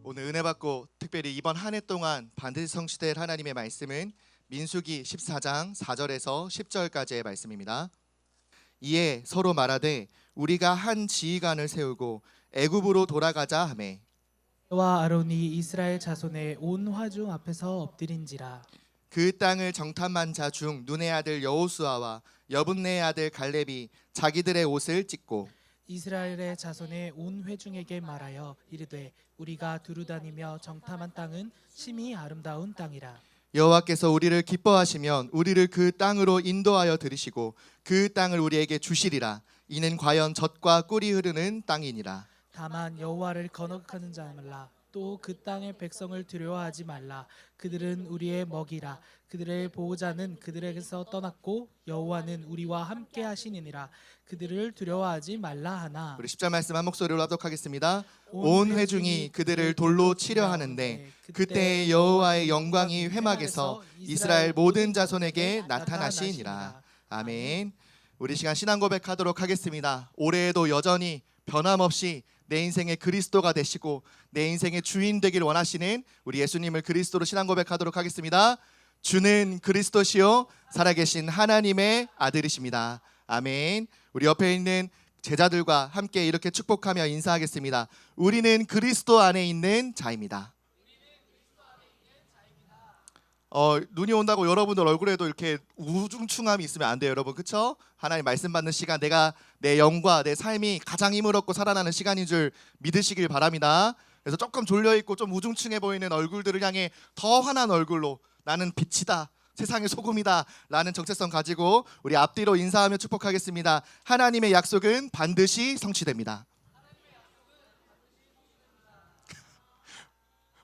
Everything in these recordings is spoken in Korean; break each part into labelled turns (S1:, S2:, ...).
S1: 오늘 은혜 받고 특별히 이번 한 해 동안 반드시 성취될 하나님의 말씀은 민수기 14장 4절에서 10절까지의 말씀입니다. 이에 서로 말하되 우리가 한 지휘관을 세우고 애굽으로 돌아가자 하매
S2: 와 아론이 이스라엘 자손의 온 화중 앞에서 엎드린지라.
S1: 그 땅을 정탐한 자 중 눈의 아들 여호수아와 여분네의 아들 갈렙이 자기들의 옷을 찢고
S2: 이스라엘의 자손의 온 회중에게 말하여 이르되 우리가 두루다니며 정탐한 땅은 심히 아름다운 땅이라.
S1: 여호와께서 우리를 기뻐하시면 우리를 그 땅으로 인도하여 들이시고 그 땅을 우리에게 주시리라. 이는 과연 젖과 꿀이 흐르는 땅이니라.
S2: 다만 여호와를 거역하는 자 말라. 또 그 땅의 백성을 두려워하지 말라. 그들은 우리의 먹이라. 그들의 보호자는 그들에게서 떠났고 여호와는 우리와 함께 하시니라. 그들을 두려워하지 말라 하나.
S1: 우리 10절 말씀 한 목소리로 합독하겠습니다. 온 회중이 그들을 돌로 치려 하는데 그때 여호와의 영광이 회막에서 이스라엘 모든 자손에게 나타나시니라. 아멘. 우리 시간 신앙 고백하도록 하겠습니다. 올해에도 여전히 변함없이 내 인생의 그리스도가 되시고 내 인생의 주인 되길 원하시는 우리 예수님을 그리스도로 신앙 고백하도록 하겠습니다. 주는 그리스도시요 살아계신 하나님의 아들이십니다. 아멘. 우리 옆에 있는 제자들과 함께 이렇게 축복하며 인사하겠습니다. 우리는 그리스도 안에 있는 자입니다. 눈이 온다고 여러분들 얼굴에도 이렇게 우중충함이 있으면 안 돼요, 여러분. 그렇죠? 하나님 말씀 받는 시간, 내가 내 영과 내 삶이 가장 힘을 얻고 살아나는 시간인 줄 믿으시길 바랍니다. 그래서 조금 졸려있고 좀 우중충해 보이는 얼굴들을 향해 더 환한 얼굴로 나는 빛이다, 세상의 소금이다 라는 정체성 가지고 우리 앞뒤로 인사하며 축복하겠습니다. 하나님의 약속은 반드시 성취됩니다.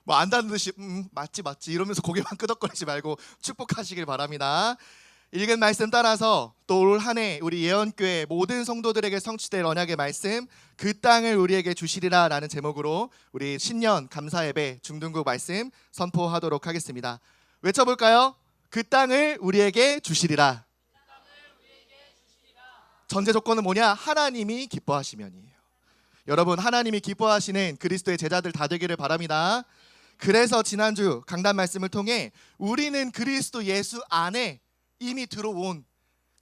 S1: 뭐 안다는 듯이 맞지 이러면서 고개만 끄덕거리지 말고 축복하시길 바랍니다. 읽은 말씀 따라서 또 올 한 해 우리 예언교회 모든 성도들에게 성취될 언약의 말씀, 그 땅을 우리에게 주시리라 라는 제목으로 우리 신년 감사 예배 중등부 말씀 선포하도록 하겠습니다. 외쳐볼까요? 그 땅을 우리에게 주시리라. 전제 조건은 뭐냐? 하나님이 기뻐하시면이에요. 여러분, 하나님이 기뻐하시는 그리스도의 제자들 다 되기를 바랍니다. 그래서 지난주 강단 말씀을 통해 우리는 그리스도 예수 안에 이미 들어온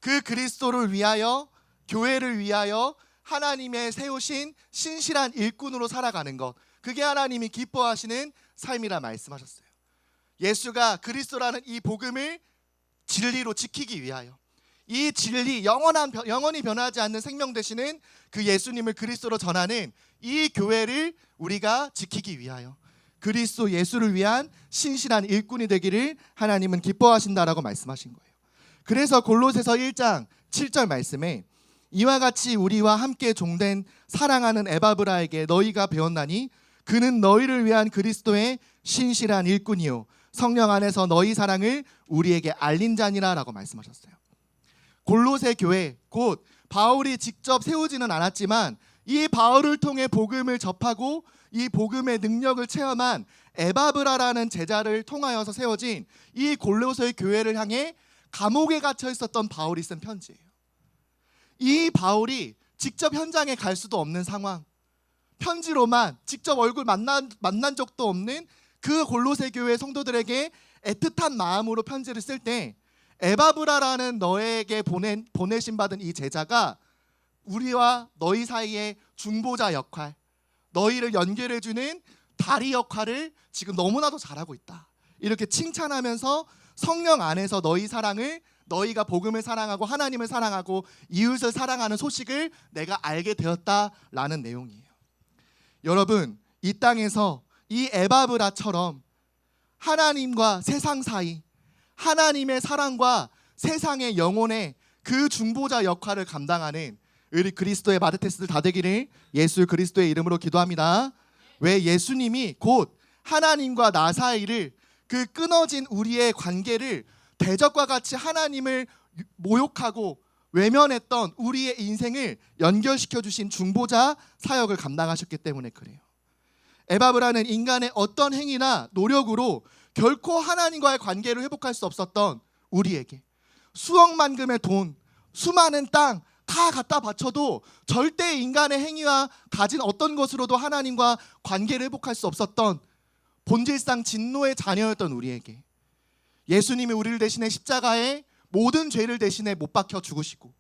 S1: 그 그리스도를 위하여, 교회를 위하여 하나님의 세우신 신실한 일꾼으로 살아가는 것, 그게 하나님이 기뻐하시는 삶이라 말씀하셨어요. 예수가 그리스도라는 이 복음을 진리로 지키기 위하여, 이 진리, 영원히 변하지 않는 생명 되시는 그 예수님을 그리스도로 전하는 이 교회를 우리가 지키기 위하여 그리스도 예수를 위한 신실한 일꾼이 되기를 하나님은 기뻐하신다라고 말씀하신 거예요. 그래서 골로새서 1장 7절 말씀에 이와 같이 우리와 함께 종된 사랑하는 에바브라에게 너희가 배웠나니 그는 너희를 위한 그리스도의 신실한 일꾼이요 성령 안에서 너희 사랑을 우리에게 알린 자니라 라고 말씀하셨어요. 골로새 교회, 곧 바울이 직접 세우지는 않았지만 이 바울을 통해 복음을 접하고 이 복음의 능력을 체험한 에바브라라는 제자를 통하여서 세워진 이 골로새 교회를 향해 감옥에 갇혀 있었던 바울이 쓴 편지예요. 이 바울이 직접 현장에 갈 수도 없는 상황, 편지로만 직접 얼굴 만난 적도 없는 그 골로새 교회 성도들에게 애틋한 마음으로 편지를 쓸 때 에바브라라는 너에게 보내심 받은 이 제자가 우리와 너희 사이의 중보자 역할, 너희를 연결해주는 다리 역할을 지금 너무나도 잘하고 있다. 이렇게 칭찬하면서 성령 안에서 너희 사랑을, 너희가 복음을 사랑하고 하나님을 사랑하고 이웃을 사랑하는 소식을 내가 알게 되었다라는 내용이에요. 여러분, 이 땅에서 이 에바브라처럼 하나님과 세상 사이, 하나님의 사랑과 세상의 영혼의 그 중보자 역할을 감당하는 우리 그리스도의 마르테스들 다 되기를 예수 그리스도의 이름으로 기도합니다. 왜? 예수님이 곧 하나님과 나 사이를, 그 끊어진 우리의 관계를 대적과 같이 하나님을 모욕하고 외면했던 우리의 인생을 연결시켜 주신 중보자 사역을 감당하셨기 때문에 그래요. 에바브라는 인간의 어떤 행위나 노력으로 결코 하나님과의 관계를 회복할 수 없었던 우리에게 수억만금의 돈, 수많은 땅 다 갖다 바쳐도 절대 인간의 행위와 가진 어떤 것으로도 하나님과 관계를 회복할 수 없었던 본질상 진노의 자녀였던 우리에게 예수님이 우리를 대신해 십자가에 모든 죄를 대신해 못 박혀 죽으시고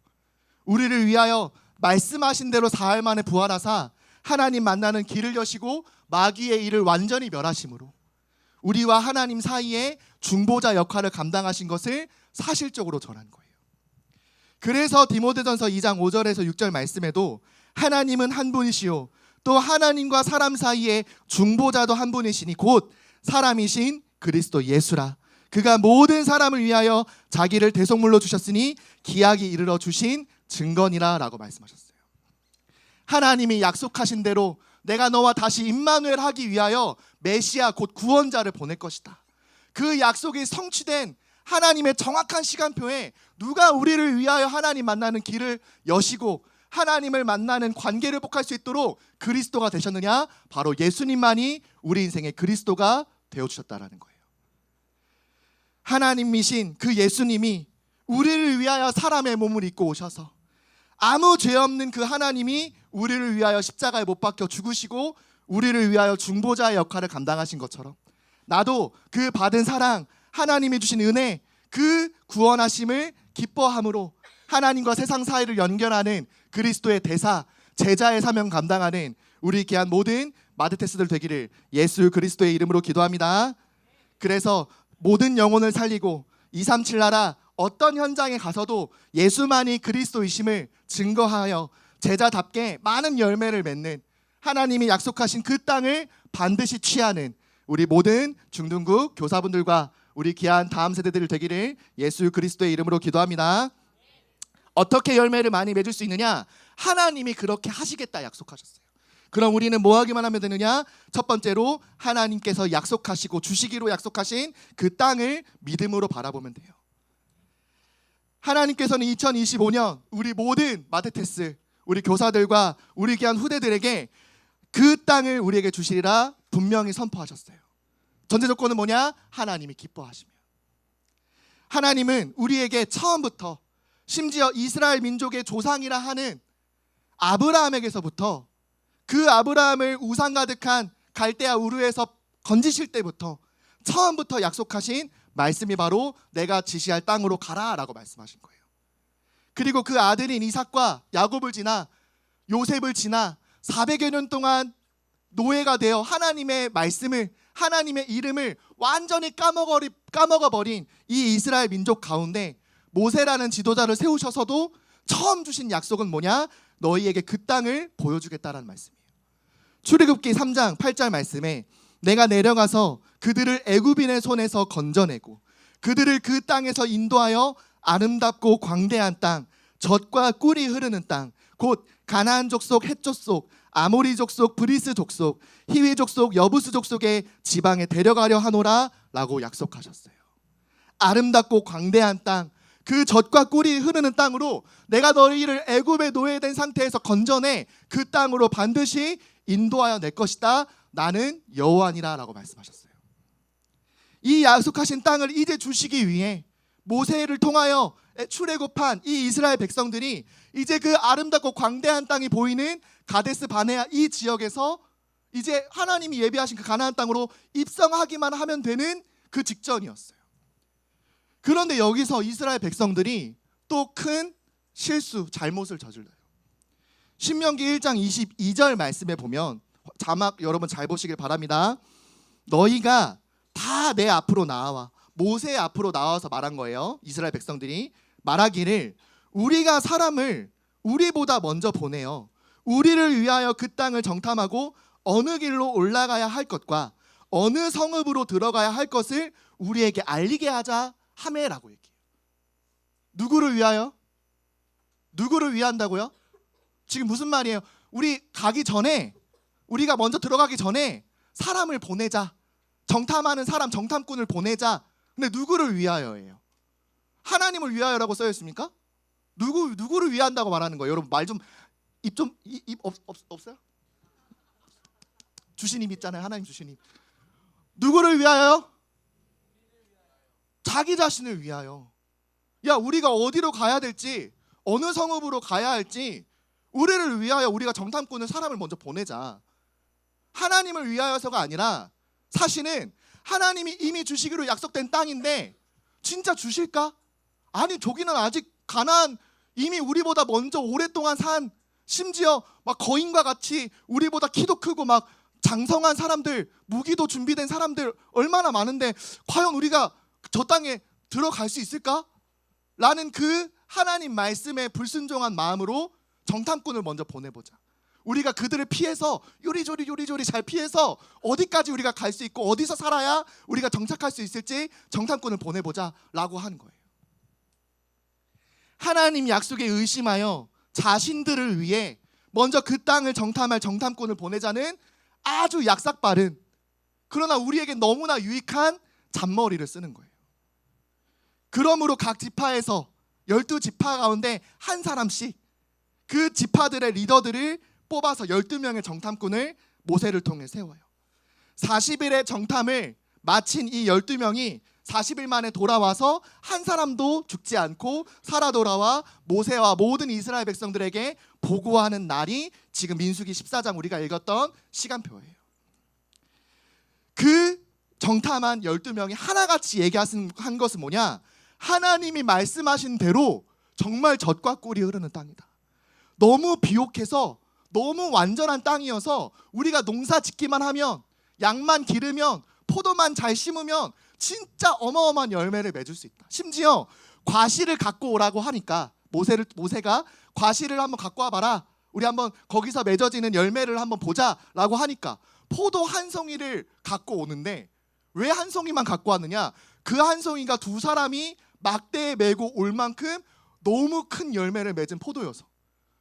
S1: 우리를 위하여 말씀하신 대로 사흘 만에 부활하사 하나님 만나는 길을 여시고 마귀의 일을 완전히 멸하심으로 우리와 하나님 사이에 중보자 역할을 감당하신 것을 사실적으로 전한 거예요. 그래서 디모데전서 2장 5절에서 6절 말씀에도 하나님은 한 분이시요 또 하나님과 사람 사이에 중보자도 한 분이시니 곧 사람이신 그리스도 예수라. 그가 모든 사람을 위하여 자기를 대속물로 주셨으니 기약이 이르러 주신 증거니라 라고 말씀하셨어요. 하나님이 약속하신 대로 내가 너와 다시 임마누엘 하기 위하여 메시아 곧 구원자를 보낼 것이다. 그 약속이 성취된 하나님의 정확한 시간표에 누가 우리를 위하여 하나님 만나는 길을 여시고 하나님을 만나는 관계를 회복할 수 있도록 그리스도가 되셨느냐? 바로 예수님만이 우리 인생의 그리스도가 되어주셨다라는 거예요. 하나님이신 그 예수님이 우리를 위하여 사람의 몸을 입고 오셔서 아무 죄 없는 그 하나님이 우리를 위하여 십자가에 못 박혀 죽으시고 우리를 위하여 중보자의 역할을 감당하신 것처럼 나도 그 받은 사랑, 하나님이 주신 은혜, 그 구원하심을 기뻐함으로 하나님과 세상 사이를 연결하는 그리스도의 대사, 제자의 사명 감당하는 우리 귀한 모든 마드테스들 되기를 예수 그리스도의 이름으로 기도합니다. 그래서 모든 영혼을 살리고 237 나라 어떤 현장에 가서도 예수만이 그리스도이심을 증거하여 제자답게 많은 열매를 맺는 하나님이 약속하신 그 땅을 반드시 취하는 우리 모든 중등국 교사분들과 우리 귀한 다음 세대들 되기를 예수 그리스도의 이름으로 기도합니다. 어떻게 열매를 많이 맺을 수 있느냐? 하나님이 그렇게 하시겠다 약속하셨어요. 그럼 우리는 뭐 하기만 하면 되느냐? 첫 번째로 하나님께서 약속하시고 주시기로 약속하신 그 땅을 믿음으로 바라보면 돼요. 하나님께서는 2025년 우리 모든 마테테스, 우리 교사들과 우리 귀한 후대들에게 그 땅을 우리에게 주시리라 분명히 선포하셨어요. 전제 조건은 뭐냐? 하나님이 기뻐하시면. 하나님은 우리에게 처음부터 심지어 이스라엘 민족의 조상이라 하는 아브라함에게서부터 그 아브라함을 우상 가득한 갈대아 우르에서 건지실 때부터 처음부터 약속하신 말씀이 바로 내가 지시할 땅으로 가라라고 말씀하신 거예요. 그리고 그 아들인 이삭과 야곱을 지나 요셉을 지나 400여 년 동안 노예가 되어 하나님의 말씀을, 하나님의 이름을 완전히 까먹어버린 이 이스라엘 민족 가운데 모세라는 지도자를 세우셔서도 처음 주신 약속은 뭐냐? 너희에게 그 땅을 보여주겠다라는 말씀이에요. 출애굽기 3장 8절 말씀에 내가 내려가서 그들을 애굽인의 손에서 건져내고 그들을 그 땅에서 인도하여 아름답고 광대한 땅, 젖과 꿀이 흐르는 땅, 곧 가나안 족속, 헷 족속, 아모리 족속, 브리스 족속, 히위 족속, 여부스 족속의 지방에 데려가려 하노라 라고 약속하셨어요. 아름답고 광대한 땅, 그 젖과 꿀이 흐르는 땅으로 내가 너희를 애굽의 노예된 상태에서 건져내 그 땅으로 반드시 인도하여 낼 것이다. 나는 여호와니라 라고 말씀하셨어요. 이 약속하신 땅을 이제 주시기 위해 모세를 통하여 출애굽한 이 이스라엘 백성들이 이제 그 아름답고 광대한 땅이 보이는 가데스 바네아 이 지역에서 이제 하나님이 예비하신 그 가나안 땅으로 입성하기만 하면 되는 그 직전이었어요. 그런데 여기서 이스라엘 백성들이 또 큰 실수, 잘못을 저질러요. 신명기 1장 22절 말씀에 보면 자막 여러분 잘 보시길 바랍니다. 너희가 다 내 앞으로 나와 모세 앞으로 나와서 말한 거예요. 이스라엘 백성들이 말하기를 우리가 사람을 우리보다 먼저 보내어 우리를 위하여 그 땅을 정탐하고 어느 길로 올라가야 할 것과 어느 성읍으로 들어가야 할 것을 우리에게 알리게 하자 하매라고 얘기해요. 누구를 위하여? 누구를 위한다고요? 지금 무슨 말이에요? 우리 가기 전에, 우리가 먼저 들어가기 전에 사람을 보내자. 정탐하는 사람, 정탐꾼을 보내자. 근데 누구를 위하여예요? 하나님을 위하여라고 써 있습니까? 누구를 위한다고 말하는 거예요? 여러분 말 좀 입 없어요? 주시님 있잖아요. 하나님 주시님. 누구를 위하여? 자기 자신을 위하여. 야, 우리가 어디로 가야 될지, 어느 성읍으로 가야 할지 우리를 위하여 우리가 정탐꾼을 사람을 먼저 보내자. 하나님을 위하여서가 아니라 사실은 하나님이 이미 주시기로 약속된 땅인데 진짜 주실까? 아니 저기는 아직 가나안 이미 우리보다 먼저 오랫동안 산, 심지어 막 거인과 같이 우리보다 키도 크고 막 장성한 사람들, 무기도 준비된 사람들 얼마나 많은데 과연 우리가 저 땅에 들어갈 수 있을까? 라는 그 하나님 말씀에 불순종한 마음으로 정탐꾼을 먼저 보내보자. 우리가 그들을 피해서 요리조리 잘 피해서 어디까지 우리가 갈 수 있고 어디서 살아야 우리가 정착할 수 있을지 정탐꾼을 보내보자 라고 하는 거예요. 하나님 약속에 의심하여 자신들을 위해 먼저 그 땅을 정탐할 정탐꾼을 보내자는 아주 약삭빠른, 그러나 우리에게 너무나 유익한 잔머리를 쓰는 거예요. 그러므로 각 지파에서 12지파 가운데 한 사람씩 그 지파들의 리더들을 뽑아서 12명의 정탐꾼을 모세를 통해 세워요. 40일의 정탐을 마친 이 12명이 40일 만에 돌아와서 한 사람도 죽지 않고 살아 돌아와 모세와 모든 이스라엘 백성들에게 보고하는 날이 지금 민수기 14장 우리가 읽었던 시간표예요. 그 정탐한 12명이 하나같이 얘기한 것은 뭐냐? 하나님이 말씀하신 대로 정말 젖과 꿀이 흐르는 땅이다. 너무 비옥해서 너무 완전한 땅이어서 우리가 농사 짓기만 하면, 양만 기르면, 포도만 잘 심으면 진짜 어마어마한 열매를 맺을 수 있다. 심지어 과실을 갖고 오라고 하니까 모세가 과실을 한번 갖고 와봐라, 우리 한번 거기서 맺어지는 열매를 한번 보자라고 하니까 포도 한 송이를 갖고 오는데, 왜 한 송이만 갖고 왔느냐? 그 한 송이가 두 사람이 막대에 메고 올 만큼 너무 큰 열매를 맺은 포도여서,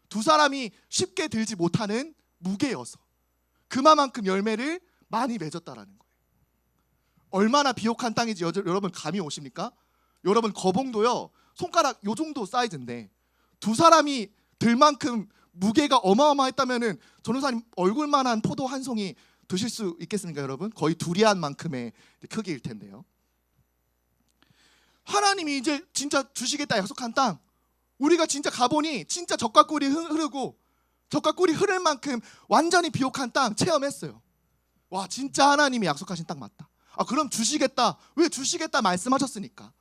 S1: 두 사람이 쉽게 들지 못하는 무게여서 그만큼 열매를 많이 맺었다라는 거예요. 얼마나 비옥한 땅인지 여러분 감이 오십니까? 여러분 거봉도요, 손가락 요 정도 사이즈인데 두 사람이 들 만큼 무게가 어마어마했다면은 전도사님 얼굴만한 포도 한 송이 드실 수 있겠습니까? 여러분 거의 두리안만큼의 크기일 텐데요. 하나님이 이제 진짜 주시겠다 약속한 땅, 우리가 진짜 가보니 진짜 젖과 꿀이 흐르고 젖과 꿀이 흐를 만큼 완전히 비옥한 땅 체험했어요. 와, 진짜 하나님이 약속하신 땅 맞다. 아, 그럼 주시겠다. 왜 주시겠다 말씀하셨으니까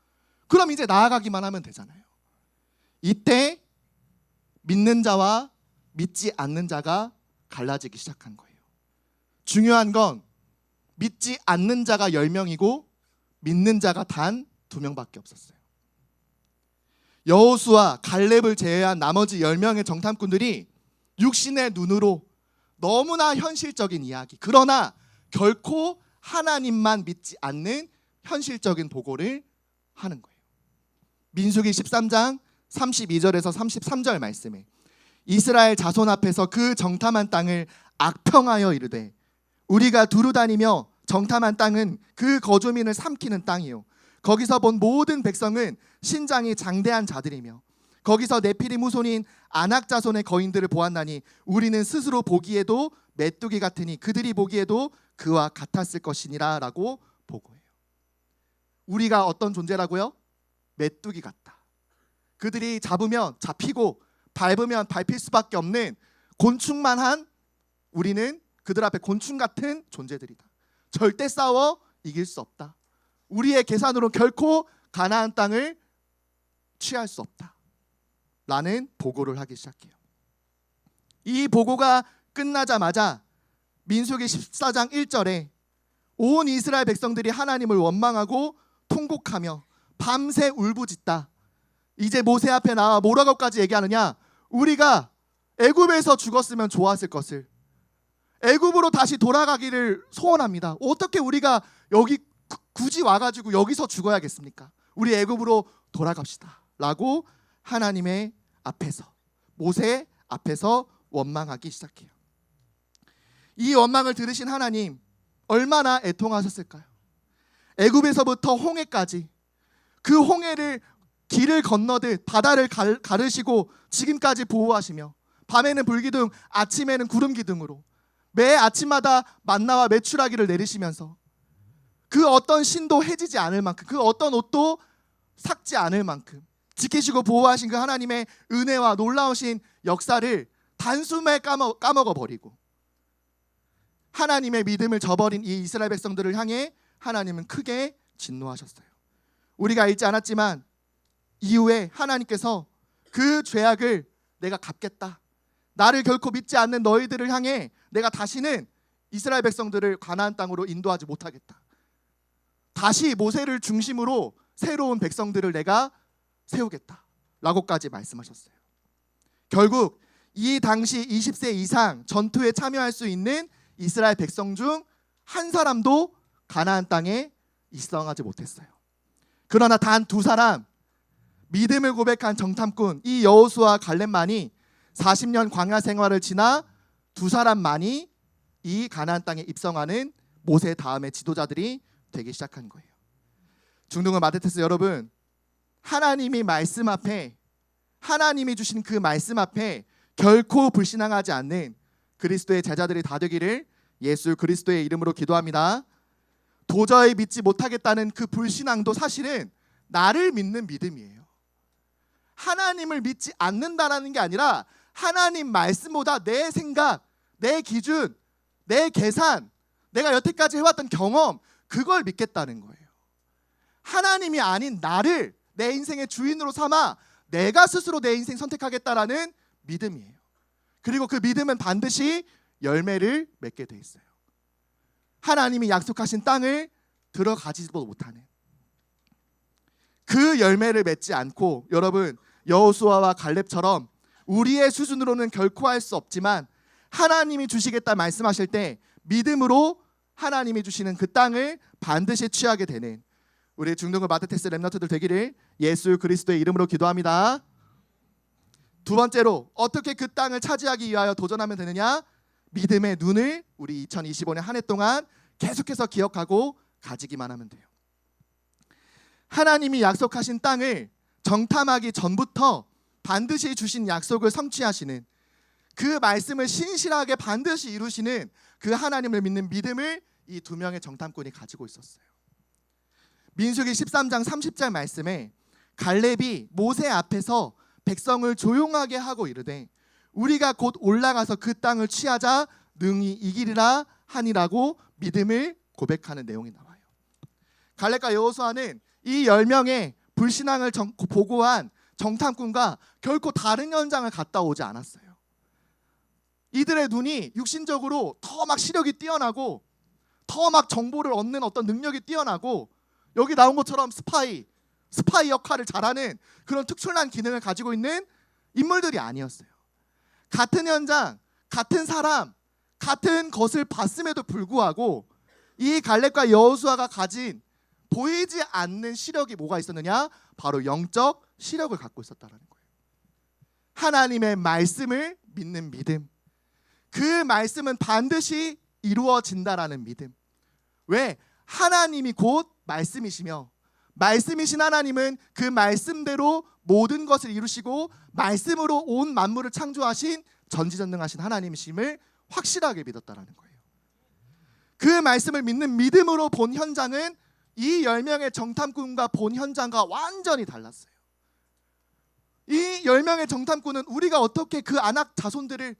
S1: 그럼 이제 나아가기만 하면 되잖아요. 이때 믿는 자와 믿지 않는 자가 갈라지기 시작한 거예요. 중요한 건 믿지 않는 자가 10명이고 믿는 자가 단 2명밖에 없었어요. 여호수아, 갈렙을 제외한 나머지 10명의 정탐꾼들이 육신의 눈으로 너무나 현실적인 이야기, 그러나 결코 하나님만 믿지 않는 현실적인 보고를 하는 거예요. 민수기 13장 32절에서 33절 말씀에 이스라엘 자손 앞에서 그 정탐한 땅을 악평하여 이르되, 우리가 두루 다니며 정탐한 땅은 그 거주민을 삼키는 땅이요, 거기서 본 모든 백성은 신장이 장대한 자들이며 거기서 네피림 후손인 아낙 자손의 거인들을 보았나니 우리는 스스로 보기에도 메뚜기 같으니 그들이 보기에도 그와 같았을 것이니라 라고 보고해요. 우리가 어떤 존재라고요? 메뚜기 같다. 그들이 잡으면 잡히고 밟으면 밟힐 수밖에 없는 곤충만한 우리는 그들 앞에 곤충 같은 존재들이다. 절대 싸워 이길 수 없다. 우리의 계산으로 결코 가나안 땅을 취할 수 없다 라는 보고를 하기 시작해요. 이 보고가 끝나자마자 민수기 14장 1절에 온 이스라엘 백성들이 하나님을 원망하고 통곡하며 밤새 울부짖다. 이제 모세 앞에 나와 뭐라고까지 얘기하느냐? 우리가 애굽에서 죽었으면 좋았을 것을, 애굽으로 다시 돌아가기를 소원합니다. 어떻게 우리가 여기 굳이 와가지고 여기서 죽어야겠습니까? 우리 애굽으로 돌아갑시다 라고 하나님의 앞에서, 모세 앞에서 원망하기 시작해요. 이 원망을 들으신 하나님 얼마나 애통하셨을까요? 애굽에서부터 홍해까지, 그 홍해를 길을 건너듯 바다를 가르시고 지금까지 보호하시며 밤에는 불기둥 아침에는 구름기둥으로 매 아침마다 만나와 메추라기를 내리시면서 그 어떤 신도 해지지 않을 만큼, 그 어떤 옷도 삭지 않을 만큼 지키시고 보호하신 그 하나님의 은혜와 놀라우신 역사를 단숨에 까먹어버리고 하나님의 믿음을 저버린 이 이스라엘 백성들을 향해 하나님은 크게 진노하셨어요. 우리가 읽지 않았지만 이후에 하나님께서 그 죄악을 내가 갚겠다, 나를 결코 믿지 않는 너희들을 향해 내가 다시는 이스라엘 백성들을 가나안 땅으로 인도하지 못하겠다, 다시 모세를 중심으로 새로운 백성들을 내가 세우겠다 라고까지 말씀하셨어요. 결국 이 당시 20세 이상 전투에 참여할 수 있는 이스라엘 백성 중 한 사람도 가나안 땅에 입성하지 못했어요. 그러나 단 두 사람, 믿음을 고백한 정탐꾼 이 여호수아와 갈렙만이 40년 광야 생활을 지나 두 사람만이 이 가나안 땅에 입성하는 모세 다음의 지도자들이 되기 시작한 거예요. 중동은 마데테스 여러분, 하나님이 말씀 앞에, 하나님이 주신 그 말씀 앞에 결코 불신앙하지 않는 그리스도의 제자들이 다 되기를 예수 그리스도의 이름으로 기도합니다. 도저히 믿지 못하겠다는 그 불신앙도 사실은 나를 믿는 믿음이에요. 하나님을 믿지 않는다라는 게 아니라 하나님 말씀보다 내 생각, 내 기준, 내 계산, 내가 여태까지 해왔던 경험, 그걸 믿겠다는 거예요. 하나님이 아닌 나를 내 인생의 주인으로 삼아 내가 스스로 내 인생 선택하겠다라는 믿음이에요. 그리고 그 믿음은 반드시 열매를 맺게 돼 있어요. 하나님이 약속하신 땅을 들어가지도 못하는 그 열매를 맺지 않고, 여러분 여호수아와 갈렙처럼 우리의 수준으로는 결코 할 수 없지만 하나님이 주시겠다 말씀하실 때 믿음으로 하나님이 주시는 그 땅을 반드시 취하게 되는 우리 중동의 마데테스 렘넌트들 되기를 예수 그리스도의 이름으로 기도합니다. 두 번째로 어떻게 그 땅을 차지하기 위하여 도전하면 되느냐? 믿음의 눈을 우리 2025년 한 해 동안 계속해서 기억하고 가지기만 하면 돼요. 하나님이 약속하신 땅을 정탐하기 전부터 반드시 주신 약속을 성취하시는, 그 말씀을 신실하게 반드시 이루시는 그 하나님을 믿는 믿음을 이 두 명의 정탐꾼이 가지고 있었어요. 민수기 13장 30절 말씀에 갈렙이 모세 앞에서 백성을 조용하게 하고 이르되 우리가 곧 올라가서 그 땅을 취하자 능히 이기리라 하니라고 믿음을 고백하는 내용이 나와요. 갈렙과 여호수아는 이 10명의 불신앙을 보고한 정탐꾼과 결코 다른 현장을 갔다 오지 않았어요. 이들의 눈이 육신적으로 더 막 시력이 뛰어나고 더 막 정보를 얻는 어떤 능력이 뛰어나고, 여기 나온 것처럼 스파이 역할을 잘하는 그런 특출난 기능을 가지고 있는 인물들이 아니었어요. 같은 현장, 같은 사람, 같은 것을 봤음에도 불구하고 이 갈렙과 여호수아가 가진 보이지 않는 시력이 뭐가 있었느냐? 바로 영적 시력을 갖고 있었다는 거예요. 하나님의 말씀을 믿는 믿음, 그 말씀은 반드시 이루어진다라는 믿음. 왜? 하나님이 곧 말씀이시며 말씀이신 하나님은 그 말씀대로 모든 것을 이루시고 말씀으로 온 만물을 창조하신 전지전능하신 하나님이심을 확실하게 믿었다라는 거예요. 그 말씀을 믿는 믿음으로 본 현장은 이 10명의 정탐꾼과 본 현장과 완전히 달랐어요. 이 10명의 정탐꾼은 우리가 어떻게 그 아낙 자손들을,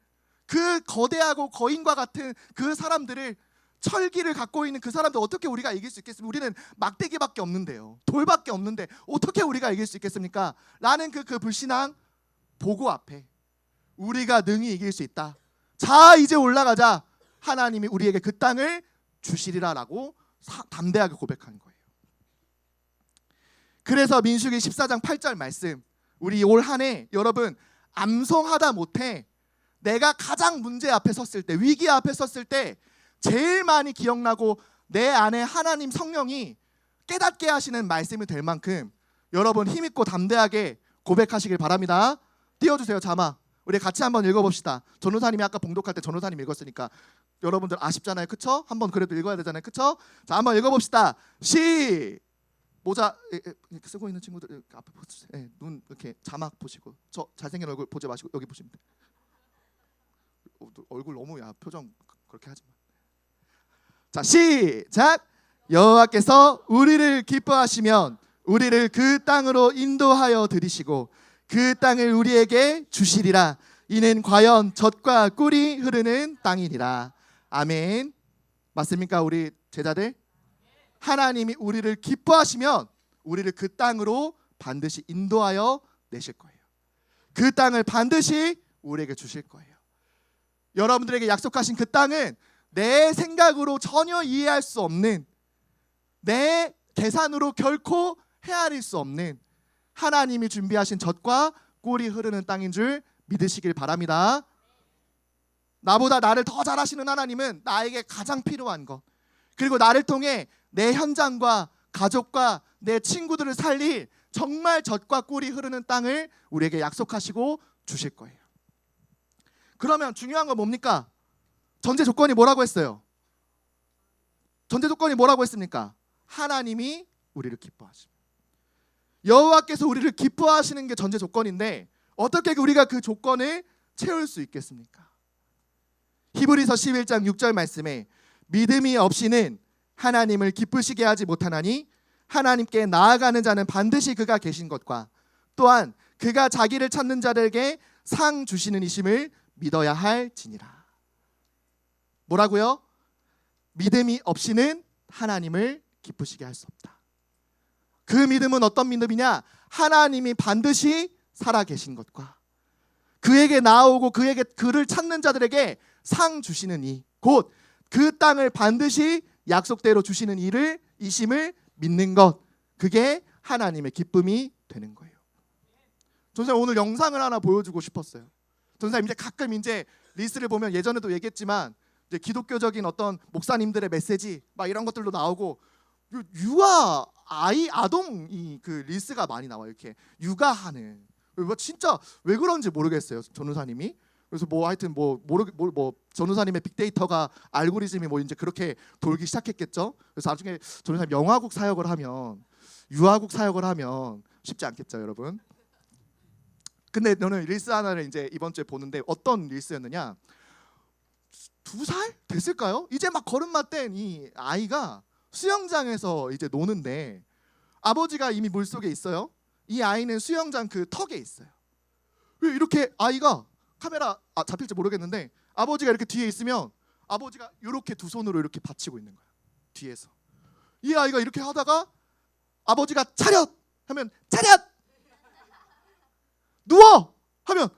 S1: 그 거대하고 거인과 같은 그 사람들을, 철기를 갖고 있는 그 사람들 어떻게 우리가 이길 수 있겠습니까? 우리는 막대기밖에 없는데요, 돌밖에 없는데 어떻게 우리가 이길 수 있겠습니까? 라는 그 불신앙 보고 앞에 우리가 능히 이길 수 있다, 자 이제 올라가자, 하나님이 우리에게 그 땅을 주시리라라고 담대하게 고백한 거예요. 그래서 민수기 14장 8절 말씀, 우리 올 한 해 여러분 암송하다 못해 내가 가장 문제 앞에 섰을 때, 위기 앞에 섰을 때 제일 많이 기억나고 내 안에 하나님 성령이 깨닫게 하시는 말씀이 될 만큼 여러분 힘있고 담대하게 고백하시길 바랍니다. 띄워주세요. 자막 우리 같이 한번 읽어봅시다. 전도사님이 아까 봉독할 때 전도사님 읽었으니까 여러분들 아쉽잖아요, 그쵸? 한번 그래도 읽어야 되잖아요, 그쵸? 자, 한번 읽어봅시다. 모자 이렇게 쓰고 있는 친구들 앞에 보세요. 눈 이렇게 자막 보시고, 저 잘생긴 얼굴 보지 마시고 여기 보시면 돼요. 얼굴 너무 표정 그렇게 하지 마. 자, 시작. 여호와께서 우리를 기뻐하시면 우리를 그 땅으로 인도하여 들이시고 그 땅을 우리에게 주시리라. 이는 과연 젖과 꿀이 흐르는 땅이니라. 아멘. 맞습니까? 우리 제자들? 하나님이 우리를 기뻐하시면 우리를 그 땅으로 반드시 인도하여 내실 거예요. 그 땅을 반드시 우리에게 주실 거예요. 여러분들에게 약속하신 그 땅은 내 생각으로 전혀 이해할 수 없는, 내 계산으로 결코 헤아릴 수 없는 하나님이 준비하신 젖과 꿀이 흐르는 땅인 줄 믿으시길 바랍니다. 나보다 나를 더 잘하시는 하나님은 나에게 가장 필요한 것, 그리고 나를 통해 내 현장과 가족과 내 친구들을 살릴 정말 젖과 꿀이 흐르는 땅을 우리에게 약속하시고 주실 거예요. 그러면 중요한 건 뭡니까? 전제 조건이 뭐라고 했어요? 전제 조건이 뭐라고 했습니까? 하나님이 우리를 기뻐하십니다. 여호와께서 우리를 기뻐하시는 게 전제 조건인데 어떻게 우리가 그 조건을 채울 수 있겠습니까? 히브리서 11장 6절 말씀에 믿음이 없이는 하나님을 기쁘시게 하지 못하나니 하나님께 나아가는 자는 반드시 그가 계신 것과 또한 그가 자기를 찾는 자들에게 상 주시는 이심을 믿어야 할지니라. 뭐라고요? 믿음이 없이는 하나님을 기쁘시게 할 수 없다. 그 믿음은 어떤 믿음이냐? 하나님이 반드시 살아계신 것과 그에게 나아오고 그를 찾는 자들에게 상 주시는 이, 곧 그 땅을 반드시 약속대로 주시는 이심을 믿는 것, 그게 하나님의 기쁨이 되는 거예요. 전사님 오늘 영상을 하나 보여주고 싶었어요. 전사님 이제 가끔 이제 리스를 보면 예전에도 얘기했지만 이제 기독교적인 어떤 목사님들의 메시지 막 이런 것들도 나오고 육아 아동이 그 리스가 많이 나와요. 이렇게 육아하는 진짜 왜 그런지 모르겠어요. 전우사님이. 그래서 뭐 하여튼 뭐 전우사님의 빅데이터가 알고리즘이 뭐 이제 그렇게 돌기 시작했겠죠. 그래서 나중에 전우사님 영화국 사역을 하면 유아국 사역을 하면 쉽지 않겠죠, 여러분. 근데 저는 릴스 하나를 이제 이번 주에 보는데 어떤 릴스였느냐? 2살 됐을까요? 이제 막 걸음마 뗀 이 아이가 수영장에서 이제 노는데 아버지가 이미 물속에 있어요. 이 아이는 수영장 그 턱에 있어요. 왜 이렇게 아이가 카메라 잡힐지 모르겠는데 아버지가 이렇게 뒤에 있으면 아버지가 이렇게 두 손으로 이렇게 받치고 있는 거야. 뒤에서. 이 아이가 이렇게 하다가 아버지가 차렷 하면 차렷! 누워! 하면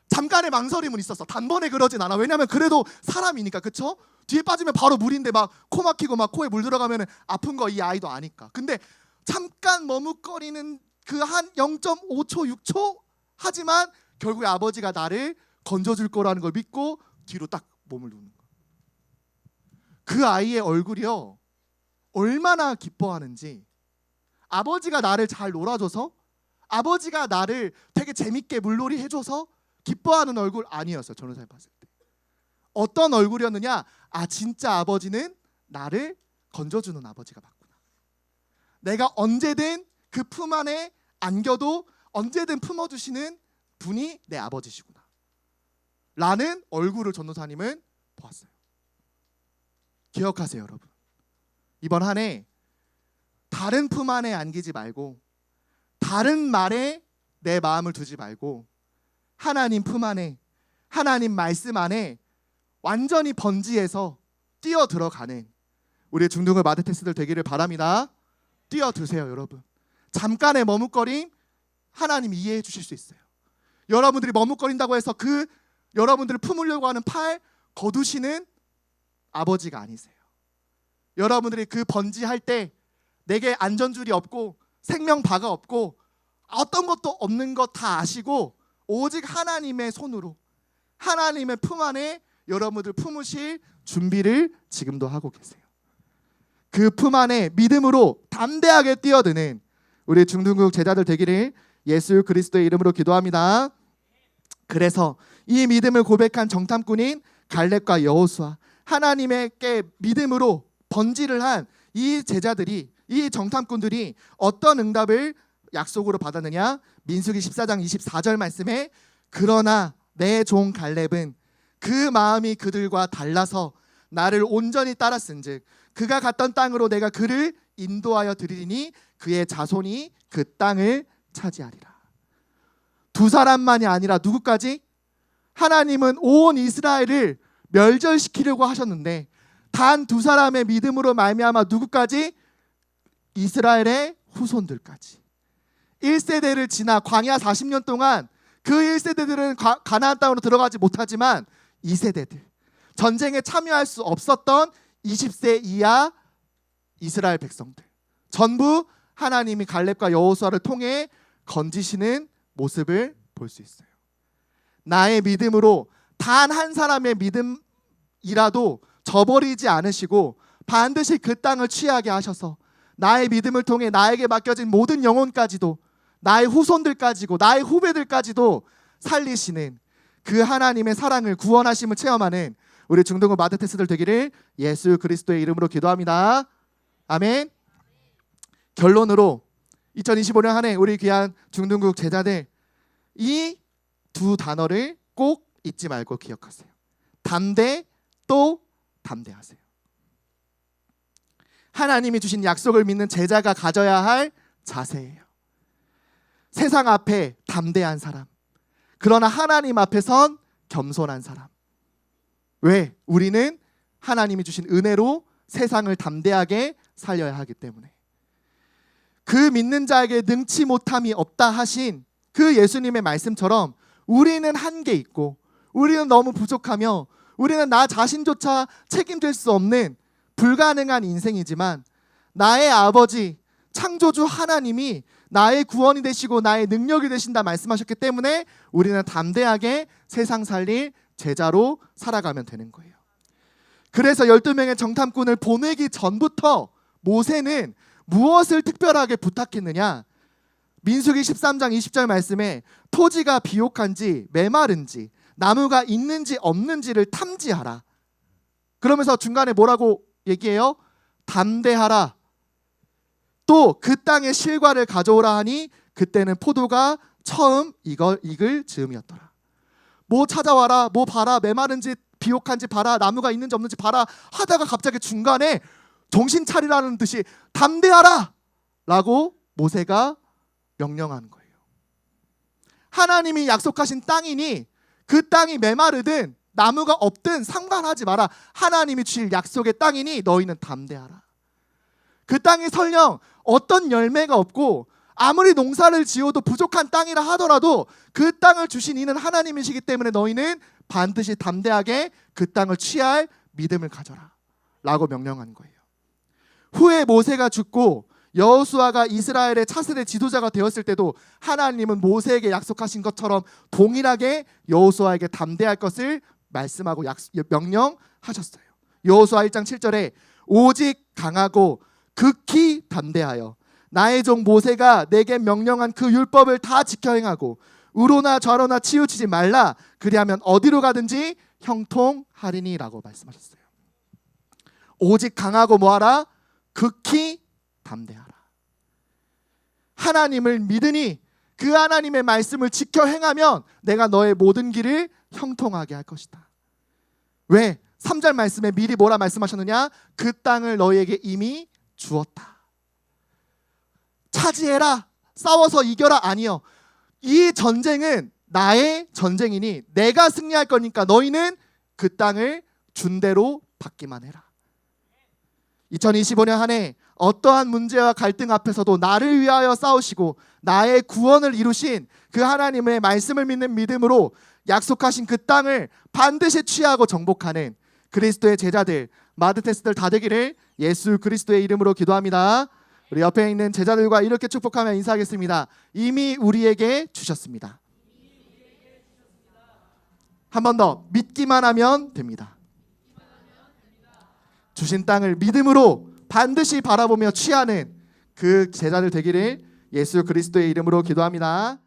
S1: 잠깐의 망설임은 있었어. 단번에 그러진 않아. 왜냐면 그래도 사람이니까, 그쵸? 뒤에 빠지면 바로 물인데 막 코 막히고 막 코에 물 들어가면 아픈 거 이 아이도 아니까. 근데 잠깐 머뭇거리는 그 한 0.5초 6초 하지만 결국에 아버지가 나를 건져줄 거라는 걸 믿고 뒤로 딱 몸을 누는 거야. 그 아이의 얼굴이요 얼마나 기뻐하는지, 아버지가 나를 잘 놀아줘서, 아버지가 나를 되게 재밌게 물놀이 해줘서 기뻐하는 얼굴 아니었어요. 전우사님 봤을 때 어떤 얼굴이었느냐? 진짜 아버지는 나를 건져주는 아버지가 맞구나. 내가 언제든 그 품 안에 안겨도 언제든 품어주시는 분이 내 아버지시구나 라는 얼굴을 전도사님은 보았어요. 기억하세요, 여러분. 이번 한 해 다른 품 안에 안기지 말고 다른 말에 내 마음을 두지 말고 하나님 품 안에, 하나님 말씀 안에 완전히 번지해서 뛰어 들어가는 우리 중등부 마드테스들 되기를 바랍니다. 뛰어드세요, 여러분. 잠깐의 머뭇거림 하나님 이해해 주실 수 있어요. 여러분들이 머뭇거린다고 해서 그 여러분들을 품으려고 하는 팔 거두시는 아버지가 아니세요. 여러분들이 그 번지할 때 내게 안전줄이 없고 생명바가 없고 어떤 것도 없는 것 다 아시고 오직 하나님의 손으로, 하나님의 품 안에 여러분들 품으실 준비를 지금도 하고 계세요. 그 품 안에 믿음으로 담대하게 뛰어드는 우리 중등국 제자들 되기를 예수 그리스도의 이름으로 기도합니다. 그래서 이 믿음을 고백한 정탐꾼인 갈렙과 여호수아, 하나님께 믿음으로 번지를 한 이 제자들이, 이 정탐꾼들이 어떤 응답을 약속으로 받았느냐? 민수기 14장 24절 말씀에 그러나 내 종 갈렙은 그 마음이 그들과 달라서 나를 온전히 따랐은즉 그가 갔던 땅으로 내가 그를 인도하여 드리리니 그의 자손이 그 땅을 차지하리라. 두 사람만이 아니라 누구까지? 하나님은 온 이스라엘을 멸절시키려고 하셨는데 단 두 사람의 믿음으로 말미암아 누구까지? 이스라엘의 후손들까지. 1세대를 지나 광야 40년 동안 그 1세대들은 가나안 땅으로 들어가지 못하지만 2세대들, 전쟁에 참여할 수 없었던 20세 이하 이스라엘 백성들 전부 하나님이 갈렙과 여호수아를 통해 건지시는 모습을 볼 수 있어요. 나의 믿음으로 단 한 사람의 믿음이라도 저버리지 않으시고 반드시 그 땅을 취하게 하셔서 나의 믿음을 통해 나에게 맡겨진 모든 영혼까지도, 나의 후손들까지도, 나의 후배들까지도 살리시는 그 하나님의 사랑을, 구원하심을 체험하는 우리 중동구 마드테스들 되기를 예수 그리스도의 이름으로 기도합니다. 아멘. 결론으로 2025년 한 해 우리 귀한 중동국 제자들, 이 두 단어를 꼭 잊지 말고 기억하세요. 담대, 또 담대하세요. 하나님이 주신 약속을 믿는 제자가 가져야 할 자세예요. 세상 앞에 담대한 사람, 그러나 하나님 앞에선 겸손한 사람. 왜? 우리는 하나님이 주신 은혜로 세상을 담대하게 살려야 하기 때문에. 그 믿는 자에게 능치 못함이 없다 하신 그 예수님의 말씀처럼 우리는 한계 있고, 우리는 너무 부족하며, 우리는 나 자신조차 책임질 수 없는 불가능한 인생이지만 나의 아버지 창조주 하나님이 나의 구원이 되시고 나의 능력이 되신다 말씀하셨기 때문에 우리는 담대하게 세상 살릴 제자로 살아가면 되는 거예요. 그래서 12명의 정탐꾼을 보내기 전부터 모세는 무엇을 특별하게 부탁했느냐? 민수기 13장 20절 말씀에 토지가 비옥한지 메마른지 나무가 있는지 없는지를 탐지하라. 그러면서 중간에 뭐라고 얘기해요? 담대하라. 또 그 땅의 실과를 가져오라 하니 그때는 포도가 처음 익을 즈음이었더라. 뭐 찾아와라, 뭐 봐라, 메마른지 비옥한지 봐라, 나무가 있는지 없는지 봐라 하다가 갑자기 중간에 정신 차리라는 듯이 담대하라 라고 모세가 명령하는 거예요. 하나님이 약속하신 땅이니 그 땅이 메마르든 나무가 없든 상관하지 마라. 하나님이 주실 약속의 땅이니 너희는 담대하라. 그 땅이 설령 어떤 열매가 없고 아무리 농사를 지어도 부족한 땅이라 하더라도 그 땅을 주신 이는 하나님이시기 때문에 너희는 반드시 담대하게 그 땅을 취할 믿음을 가져라 라고 명령한 거예요. 후에 모세가 죽고 여호수아가 이스라엘의 차세대 지도자가 되었을 때도 하나님은 모세에게 약속하신 것처럼 동일하게 여호수아에게 담대할 것을 말씀하고 명령하셨어요. 여호수아 1장 7절에 오직 강하고 극히 담대하여 나의 종 모세가 내게 명령한 그 율법을 다 지켜 행하고 우로나 좌로나 치우치지 말라. 그리하면 어디로 가든지 형통하리니 라고 말씀하셨어요. 오직 강하고 뭐하라? 극히 담대하라. 하나님을 믿으니 그 하나님의 말씀을 지켜 행하면 내가 너의 모든 길을 형통하게 할 것이다. 왜? 3절 말씀에 미리 뭐라 말씀하셨느냐? 그 땅을 너희에게 이미 주었다. 차지해라, 싸워서 이겨라 아니요. 이 전쟁은 나의 전쟁이니 내가 승리할 거니까 너희는 그 땅을 준 대로 받기만 해라. 2025년 한 해 어떠한 문제와 갈등 앞에서도 나를 위하여 싸우시고 나의 구원을 이루신 그 하나님의 말씀을 믿는 믿음으로 약속하신 그 땅을 반드시 취하고 정복하는 그리스도의 제자들, 마드테스들 다 되기를 예수 그리스도의 이름으로 기도합니다. 우리 옆에 있는 제자들과 이렇게 축복하며 인사하겠습니다. 이미 우리에게 주셨습니다. 한 번 더 믿기만 하면 됩니다. 주신 땅을 믿음으로 반드시 바라보며 취하는 그 제자들 되기를 예수 그리스도의 이름으로 기도합니다.